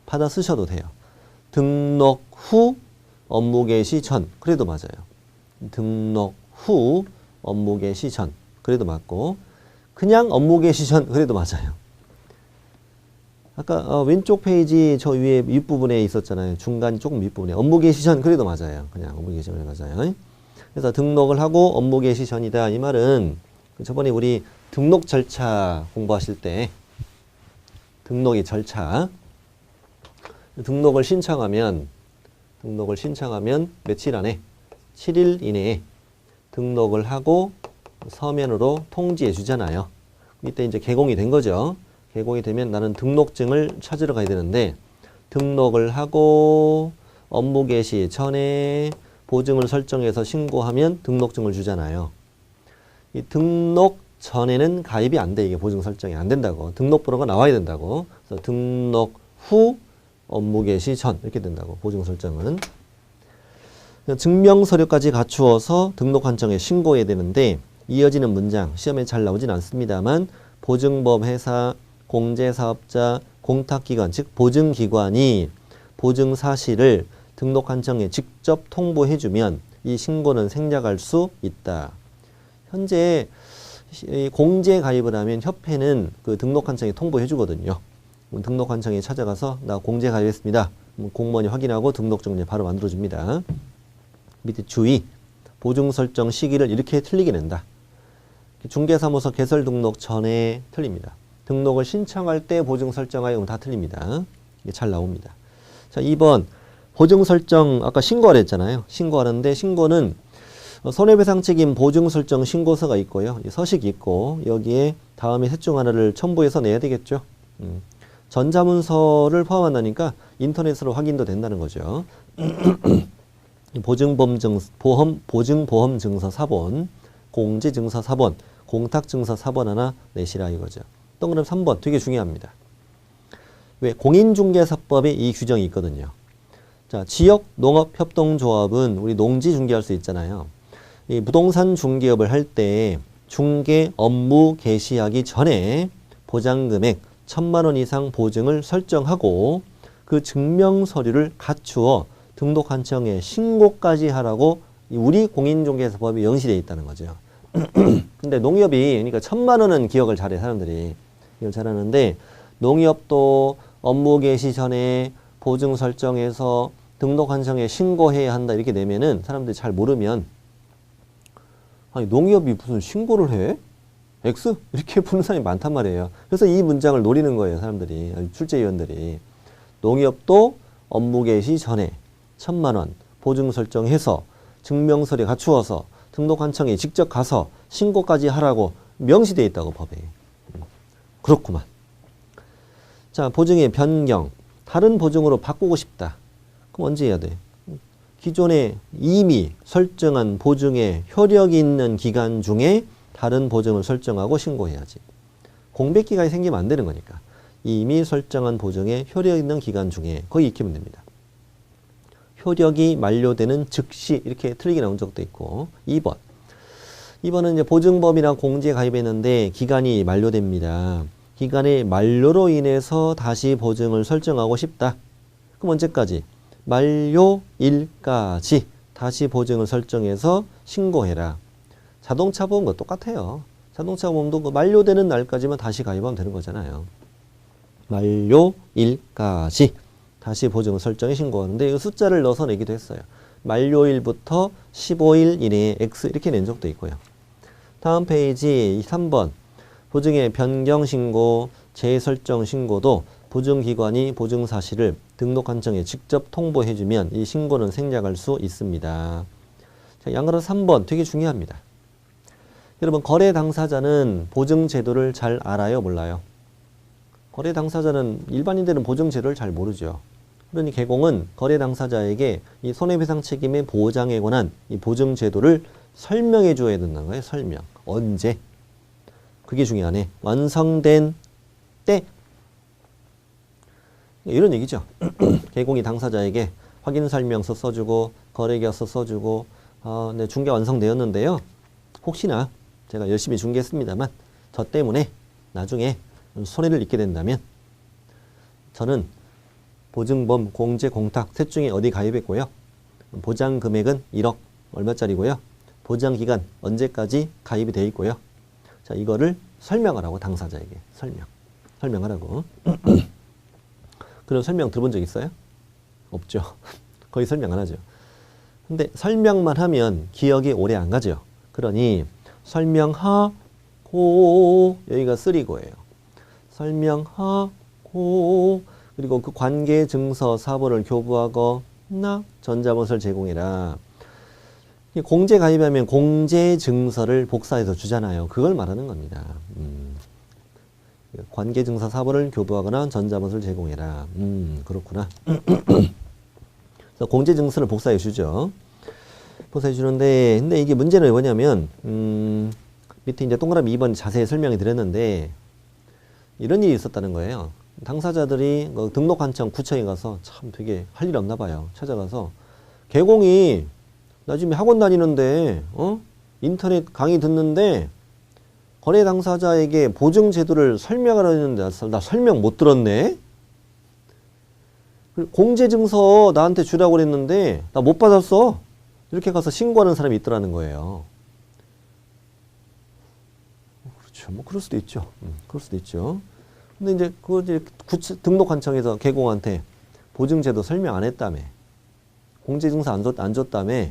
받아 쓰셔도 돼요. 등록 후 업무 개시 전. 그래도 맞아요. 등록 후 업무 개시 전. 그래도 맞고. 그냥 업무 개시 전. 그래도 맞아요. 아까 왼쪽 페이지 저 위에 윗부분에 있었잖아요. 중간 조금 윗부분에. 업무 개시 전. 그래도 맞아요. 그냥 업무 개시 전에 맞아요. 그래서 등록을 하고 업무 개시 전이다. 이 말은 저번에 우리 등록 절차 공부하실 때 등록의 절차. 등록을 신청하면 며칠 안에 7일 이내에 등록을 하고 서면으로 통지해 주잖아요. 이때 이제 개공이 된 거죠. 개공이 되면 나는 등록증을 찾으러 가야 되는데 등록을 하고 업무 개시 전에 보증을 설정해서 신고하면 등록증을 주잖아요. 이 등록 전에는 가입이 안 돼. 이게 보증 설정이 안 된다고. 등록번호가 나와야 된다고. 그래서 등록 후 업무 개시 전 이렇게 된다고. 보증 설정은. 증명서류까지 갖추어서 등록한청에 신고해야 되는데 이어지는 문장 시험에 잘 나오진 않습니다만 보증법 회사, 공제사업자, 공탁기관 즉 보증기관이 보증 사실을 등록한청에 직접 통보해주면 이 신고는 생략할 수 있다. 현재 공제 가입을 하면 협회는 그 등록한청에 통보해주거든요. 등록한청에 찾아가서 나 공제 가입했습니다. 공무원이 확인하고 등록증을 바로 만들어줍니다. 밑에 주의, 보증 설정 시기를 이렇게 틀리게 낸다. 중개사무소 개설 등록 전에 틀립니다. 등록을 신청할 때 보증 설정하여 다 틀립니다. 이게 잘 나옵니다. 자, 2번 보증 설정 아까 신고하라 했잖아요. 신고하는데 신고는 손해배상 책임 보증 설정 신고서가 있고요. 서식이 있고 여기에 다음에 셋 중 하나를 첨부해서 내야 되겠죠. 전자문서를 포함한다니까 인터넷으로 확인도 된다는 거죠. 보증보험 증서 4번, 공제증서 4번, 공탁증서 4번 하나 내시라 이거죠. 동그라미 3번 되게 중요합니다. 왜? 공인중개사법에 이 규정이 있거든요. 자, 지역농업협동조합은 우리 농지 중개할 수 있잖아요. 이 부동산 중개업을 할 때 중개 업무 개시하기 전에 보장금액 1,000만 원 이상 보증을 설정하고 그 증명서류를 갖추어 등록한청에 신고까지 하라고 우리 공인중개사법이 명시되어 있다는 거죠. 근데 농협이 그러니까 1,000만 원은 기억을 잘해 사람들이. 기억을 잘하는데 농협도 업무 개시 전에 보증 설정해서 등록한청에 신고해야 한다 이렇게 내면은 사람들이 잘 모르면 아니 농협이 무슨 신고를 해? X? 이렇게 푸는 사람이 많단 말이에요. 그래서 이 문장을 노리는 거예요. 사람들이. 출제위원들이. 농협도 업무 개시 전에 1,000만 원 보증 설정해서 증명서류 갖추어서 등록한청에 직접 가서 신고까지 하라고 명시되어 있다고 법에. 그렇구만. 자, 보증의 변경. 다른 보증으로 바꾸고 싶다. 그럼 언제 해야 돼? 기존에 이미 설정한 보증에 효력이 있는 기간 중에 다른 보증을 설정하고 신고해야지. 공백기간이 생기면 안 되는 거니까. 이미 설정한 보증에 효력 있는 기간 중에 거기 익히면 됩니다. 효력이 만료되는 즉시 이렇게 틀리게 나온 적도 있고 2번. 2번은 이제 보증법이나 공제에 가입했는데 기간이 만료됩니다. 기간의 만료로 인해서 다시 보증을 설정하고 싶다. 그럼 언제까지? 만료일까지 다시 보증을 설정해서 신고해라. 자동차 보험과 똑같아요. 자동차 보험도 그 만료되는 날까지만 다시 가입하면 되는 거잖아요. 만료일까지 다시 보증을 설정해 신고하는데 이 숫자를 넣어서 내기도 했어요. 만료일부터 15일 이내에 X 이렇게 낸 적도 있고요. 다음 페이지 3번. 보증의 변경 신고, 재설정 신고도 보증기관이 보증 사실을 등록한청에 직접 통보해주면 이 신고는 생략할 수 있습니다. 자, 양으로 3번 되게 중요합니다. 여러분, 거래 당사자는 보증 제도를 잘 알아요, 몰라요? 거래 당사자는 일반인들은 보증 제도를 잘 모르죠. 그러니 개공은 거래 당사자에게 이 손해배상 책임의 보장에 관한 이 보증 제도를 설명해 줘야 된다는 거예요. 설명. 언제? 그게 중요하네. 완성된 때. 이런 얘기죠. 개공이 당사자에게 확인 설명서 써주고 거래계약서 써주고 네, 중개 완성되었는데요. 혹시나 제가 열심히 중개했습니다만 저 때문에 나중에 손해를 입게 된다면 저는 보증범, 공제, 공탁 셋 중에 어디 가입했고요. 보장 금액은 1억 얼마짜리고요. 보장 기간 언제까지 가입이 돼 있고요. 자, 이거를 설명하라고 당사자에게 설명하라고. 그런 설명 들어본 적 있어요? 없죠. 거의 설명 안 하죠. 근데 설명만 하면 기억이 오래 안 가죠. 그러니 설명하고 여기가 쓰리고예요. 설명하고 그리고 그 관계 증서 사본을 교부하거나 전자본서를 제공해라. 공제 가입하면 공제 증서를 복사해서 주잖아요. 그걸 말하는 겁니다. 관계 증서 사본을 교부하거나 전자본서를 제공해라. 그렇구나. 그래서 공제 증서를 복사해 주죠. 복사해 주는데, 근데 이게 문제는 뭐냐면, 밑에 이제 동그라미 2번 자세히 설명해 드렸는데, 이런 일이 있었다는 거예요. 당사자들이 등록한청 구청에 가서 참 되게 할 일 없나 봐요. 찾아가서 개공이 나 지금 학원 다니는데 인터넷 강의 듣는데 거래 당사자에게 보증 제도를 설명하라 했는데 나 설명 못 들었네. 공제 증서 나한테 주라고 그랬는데 나 못 받았어. 이렇게 가서 신고하는 사람이 있더라는 거예요. 그렇죠. 뭐 그럴 수도 있죠. 그럴 수도 있죠. 근데 이제 그거 이제 등록한청에서 개공한테 보증제도 설명 안 했다며. 공제증서 안 줬다며.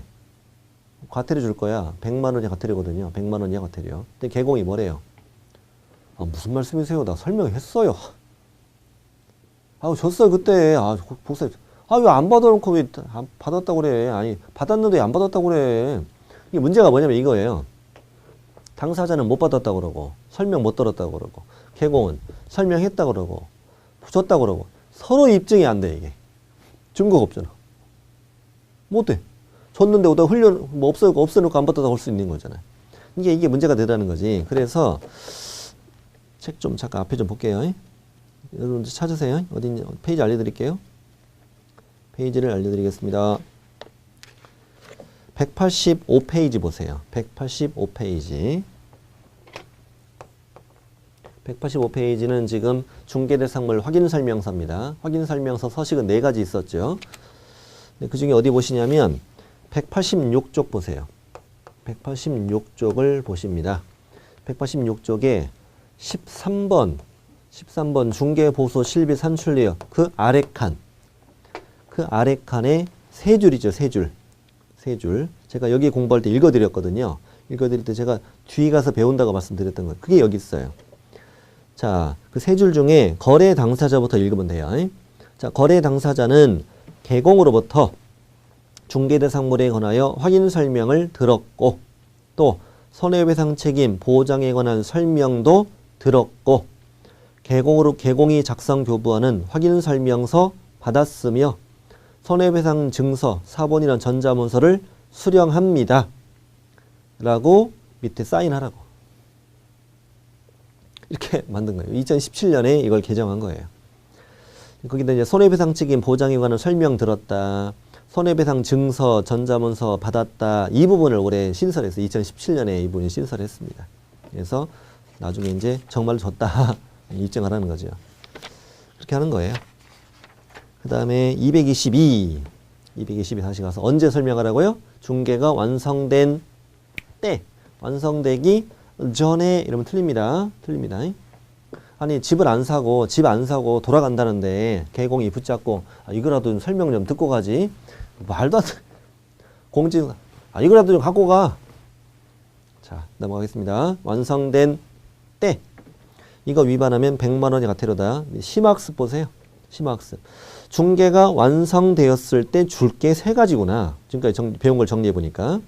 과태료 줄 거야. 100만 원이 과태료거든요. 100만 원이야 과태료. 근데 개공이 뭐래요? 아, 무슨 말씀이세요? 나 설명했어요. 아, 줬어요 그때. 아, 복사해. 아, 왜 안 받아놓고 왜 안 받았다고 그래? 아니, 받았는데 안 받았다고 그래. 이게 문제가 뭐냐면 이거예요. 당사자는 못 받았다고 그러고 설명 못 들었다고 그러고 개공은 설명했다고 그러고 줬다고 그러고 서로 입증이 안 돼. 이게 증거가 없잖아. 못 돼. 줬는데 오다 뭐 없어놓고 안 받았다고 할 수 있는 거잖아요. 이게 문제가 되다는 거지. 그래서 책 좀 잠깐 앞에 좀 볼게요. 여러분들 찾으세요. 어디 있냐? 페이지 알려드릴게요. 페이지를 알려드리겠습니다. 185페이지 보세요. 185페이지. 185페이지는 지금 중개대상물 확인설명서입니다. 확인설명서 서식은 4가지 있었죠. 그 중에 어디 보시냐면 186쪽 보세요. 186쪽을 보십니다. 186쪽에 13번 중개보수 실비 산출내역 그 아래 칸에 세 줄이죠. 세 줄. 제가 여기 공부할 때 읽어드렸거든요. 읽어드릴 때 제가 뒤에 가서 배운다고 말씀드렸던 거예요. 그게 여기 있어요. 자, 그 세 줄 중에 거래 당사자부터 읽으면 돼요. 자, 거래 당사자는 개공으로부터 중개대상물에 관하여 확인 설명을 들었고 또 손해배상 책임 보장에 관한 설명도 들었고 개공이 작성 교부하는 확인 설명서 받았으며 손해배상 증서, 사본이나 전자문서를 수령합니다. 라고 밑에 사인하라고. 이렇게 만든 거예요. 2017년에 이걸 개정한 거예요. 거기다 이제 손해배상 책임 보장에 관한 설명 들었다. 손해배상 증서, 전자문서 받았다. 이 부분을 올해 신설해서 2017년에 이 부분을 신설했습니다. 그래서 나중에 이제 정말 줬다. 입증하라는 거죠. 그렇게 하는 거예요. 그 다음에 222 다시 가서 언제 설명하라고요? 중개가 완성된 때, 완성되기 전에 이러면 틀립니다. 아니 집 안 사고 돌아간다는데 개공이 붙잡고 이거라도 설명 좀 듣고 가지. 말도 안 돼. 공증, 이거라도 좀 갖고 가. 자, 넘어가겠습니다. 완성된 때. 이거 위반하면 100만 원이 과태료다. 심학습 보세요. 심학습. 중개가 완성되었을 때 줄 게 세 가지구나. 지금까지 배운 걸 정리해 보니까.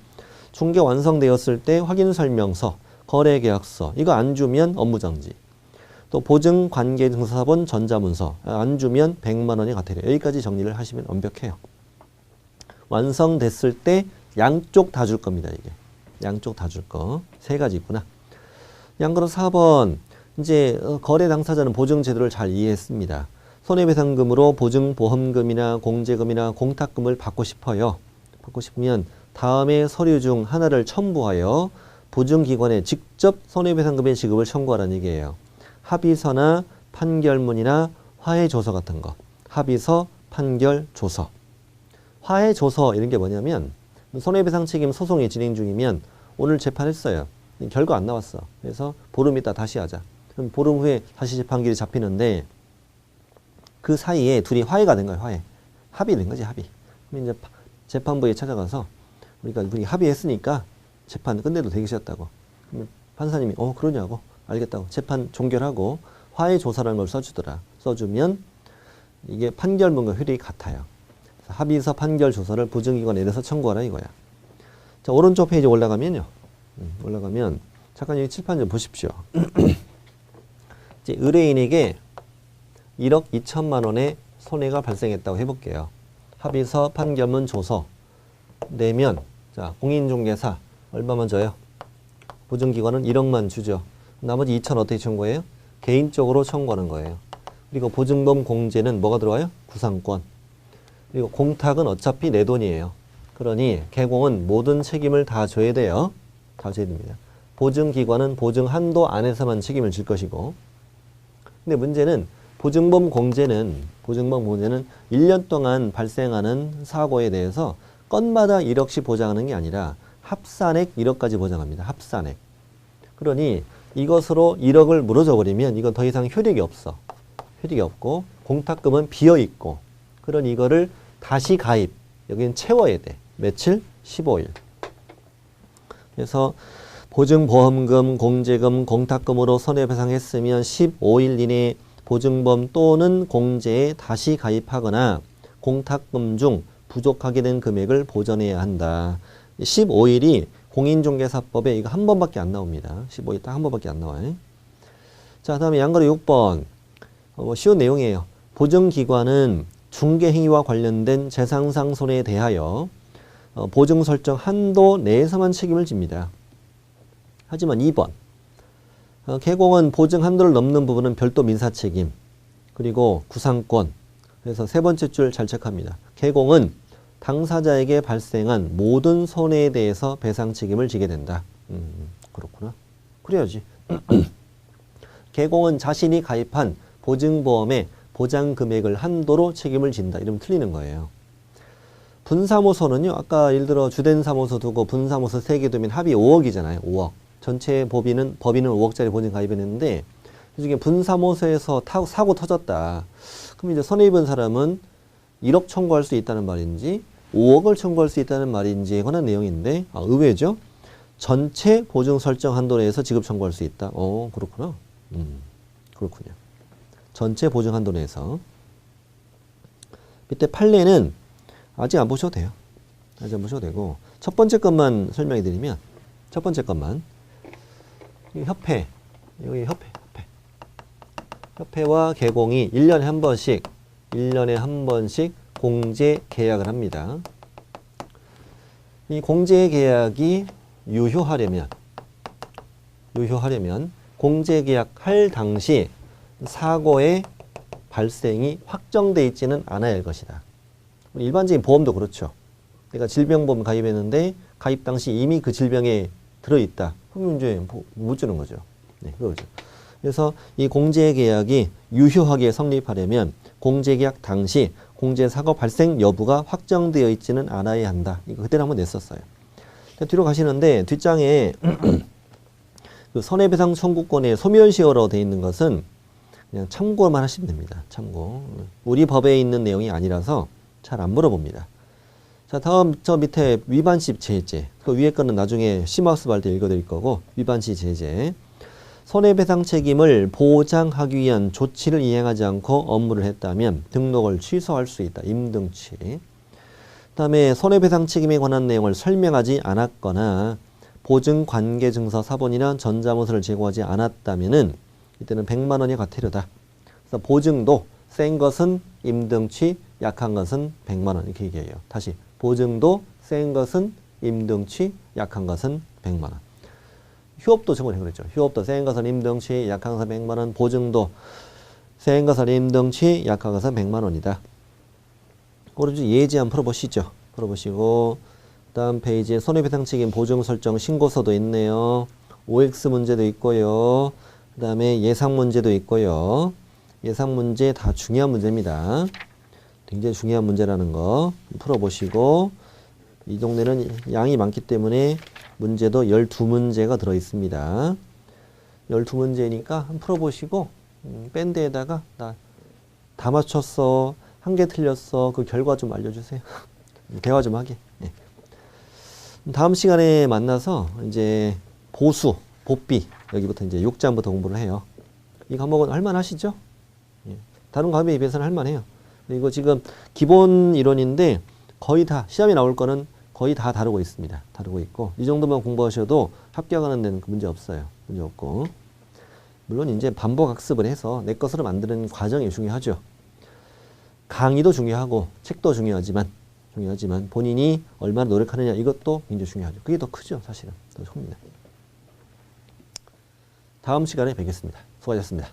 중개 완성되었을 때 확인설명서, 거래계약서. 이거 안 주면 업무정지. 또 보증관계증서사본 전자문서. 안 주면 100만 원이 과태료. 여기까지 정리를 하시면 완벽해요. 완성됐을 때 양쪽 다 줄 겁니다. 이게. 양쪽 다 줄 거. 세 가지 있구나. 양거로 4번. 이제 거래 당사자는 보증 제도를 잘 이해했습니다. 손해배상금으로 보증보험금이나 공제금이나 공탁금을 받고 싶어요. 받고 싶으면 다음에 서류 중 하나를 첨부하여 보증기관에 직접 손해배상금의 지급을 청구하라는 얘기예요. 합의서나 판결문이나 화해조서 같은 거. 합의서, 판결, 조서. 화해조서 이런 게 뭐냐면 손해배상 책임 소송이 진행 중이면 오늘 재판했어요. 결과 안 나왔어. 그래서 보름 있다 다시 하자. 그럼 보름 후에 다시 재판기일이 잡히는데 그 사이에 둘이 화해가 된 거예요. 화해. 합의된 거지. 합의. 그럼 이제 재판부에 찾아가서 우리 합의했으니까 재판 끝내도 되기 싫었다고. 그러면 판사님이 그러냐고. 알겠다고. 재판 종결하고 화해조사라는 걸 써주더라. 써주면 이게 판결문과 효력이 같아요. 합의서 판결조서를 보증기관에 내서 청구하라 이거야. 자, 오른쪽 페이지 올라가면요. 올라가면 잠깐 여기 칠판 좀 보십시오. 이제 의뢰인에게 1억 2천만 원의 손해가 발생했다고 해볼게요. 합의서, 판결문, 조서 내면 자 공인중개사 얼마만 줘요? 보증기관은 1억만 주죠. 나머지 2천 어떻게 청구해요? 개인적으로 청구하는 거예요. 그리고 보증보험 공제는 뭐가 들어와요? 구상권. 그리고 공탁은 어차피 내 돈이에요. 그러니 개공은 모든 책임을 다 져야 돼요. 다 져야 됩니다. 보증기관은 보증 한도 안에서만 책임을 질 것이고. 근데 문제는 보증보험 공제는 1년 동안 발생하는 사고에 대해서 건마다 1억씩 보장하는 게 아니라 합산액 1억까지 보장합니다. 합산액. 그러니 이것으로 1억을 물어줘 버리면 이건 더 이상 효력이 없어. 효력이 없고 공탁금은 비어있고 그러니 이거를 다시 가입. 여기는 채워야 돼. 며칠? 15일. 그래서 보증보험금, 공제금, 공탁금으로 손해배상했으면 15일 이내에 보증보험 또는 공제에 다시 가입하거나 공탁금 중 부족하게 된 금액을 보전해야 한다. 15일이 공인중개사법에 이거 한 번밖에 안 나옵니다. 15일 딱 한 번밖에 안 나와요. 자, 다음에 양거래 6번. 쉬운 내용이에요. 보증기관은 중개행위와 관련된 재산상 손해에 대하여 보증 설정 한도 내에서만 책임을 집니다. 하지만 2번. 개공은 보증 한도를 넘는 부분은 별도 민사책임. 그리고 구상권. 그래서 세 번째 줄 잘 체크합니다. 개공은 당사자에게 발생한 모든 손해에 대해서 배상 책임을 지게 된다. 그렇구나. 그래야지. 개공은 자신이 가입한 보증보험의 보장 금액을 한도로 책임을 진다. 이러면 틀리는 거예요. 분사무소는요. 아까 예를 들어 주된 사무소 두고 분사무소 3개 두면 합이 5억이잖아요. 5억. 전체 법인은 5억짜리 보증 가입했는데 그중에 분사무소에서 사고 터졌다. 그럼 이제 손해 입은 사람은 1억 청구할 수 있다는 말인지 5억을 청구할 수 있다는 말인지에 관한 내용인데 의외죠. 전체 보증 설정 한도 내에서 지급 청구할 수 있다. 그렇구나. 그렇군요. 전체 보증 한도 내에서. 밑에 판례는 아직 안 보셔도 돼요. 아직 안 보셔도 되고 첫 번째 것만 설명해 드리면 첫 번째 것만 협회, 여기 협회와 개공이 1년에 한 번씩 공제 계약을 합니다. 이 공제 계약이 유효하려면 공제 계약 할 당시 사고의 발생이 확정돼 있지는 않아야 할 것이다. 일반적인 보험도 그렇죠. 내가 질병보험 가입했는데 가입 당시 이미 그 질병에 들어있다. 그럼 이제 못 주는 거죠. 네, 그거죠. 그래서 이 공제계약이 유효하게 성립하려면 공제계약 당시 공제사고 발생 여부가 확정되어 있지는 않아야 한다. 이거 그때는 한번 냈었어요. 뒤로 가시는데 뒷장에 그 손해배상 청구권의 소멸시효로 되어 있는 것은 그냥 참고만 하시면 됩니다. 참고. 우리 법에 있는 내용이 아니라서 잘 안 물어봅니다. 자, 다음 저 밑에 위반시 제재. 그 위에 거는 나중에 심화학습 할 때 읽어드릴 거고, 위반시 제재. 손해배상 책임을 보장하기 위한 조치를 이행하지 않고 업무를 했다면 등록을 취소할 수 있다. 임등취. 그다음에 손해배상 책임에 관한 내용을 설명하지 않았거나 보증관계증서 사본이나 전자문서를 제공하지 않았다면은 이때는 100만 원이 과태료다. 그래서 보증도 센 것은 임등취, 약한 것은 100만 원 이렇게 얘기해요. 다시 보증도 센 것은 임등취, 약한 것은 100만 원. 휴업도 적용을 그랬죠. 휴업도 센 것은 임등취, 약한 것은 100만 원. 보증도 센 것은 임등취, 약한 것은 100만 원이다. 오른쪽 예제 한번 풀어보시죠. 풀어보시고 다음 페이지에 손해배상 책임 보증 설정 신고서도 있네요. OX 문제도 있고요. 그 다음에 예상 문제도 있고요. 예상 문제 다 중요한 문제입니다. 굉장히 중요한 문제라는 거 풀어보시고 이 동네는 양이 많기 때문에 문제도 12문제가 들어있습니다. 12문제니까 한번 풀어보시고 밴드에다가 나 다 맞췄어. 한 개 틀렸어. 그 결과 좀 알려주세요. 대화 좀 하게. 네. 다음 시간에 만나서 이제 보수, 복비 여기부터 이제 6장부터 공부를 해요. 이 과목은 할만하시죠? 예. 다른 과목에 비해서는 할만해요. 이거 지금 기본 이론인데 거의 다 시험에 나올 거는 거의 다 다루고 있습니다. 다루고 있고 이 정도만 공부하셔도 합격하는 데는 문제 없어요. 문제 없고 물론 이제 반복 학습을 해서 내 것으로 만드는 과정이 중요하죠. 강의도 중요하고 책도 중요하지만 본인이 얼마나 노력하느냐 이것도 굉장히 중요하죠. 그게 더 크죠. 사실은 더 큽니다. 다음 시간에 뵙겠습니다. 수고하셨습니다.